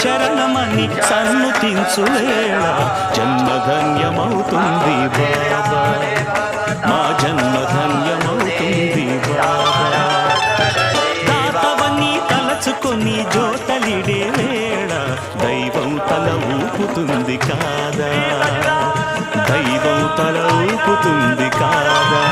శరణమని సన్నుతించు వేళ జన్మధన్యమవుతుంది బాబా, మా జన్మధన్యమవుతుంది బాబా. దాతవని తలచుకొని జోతలిడే వేళ దైవం తల ఊపుతుంది కాదా, దైవం తల ఊపుతుంది కాదా.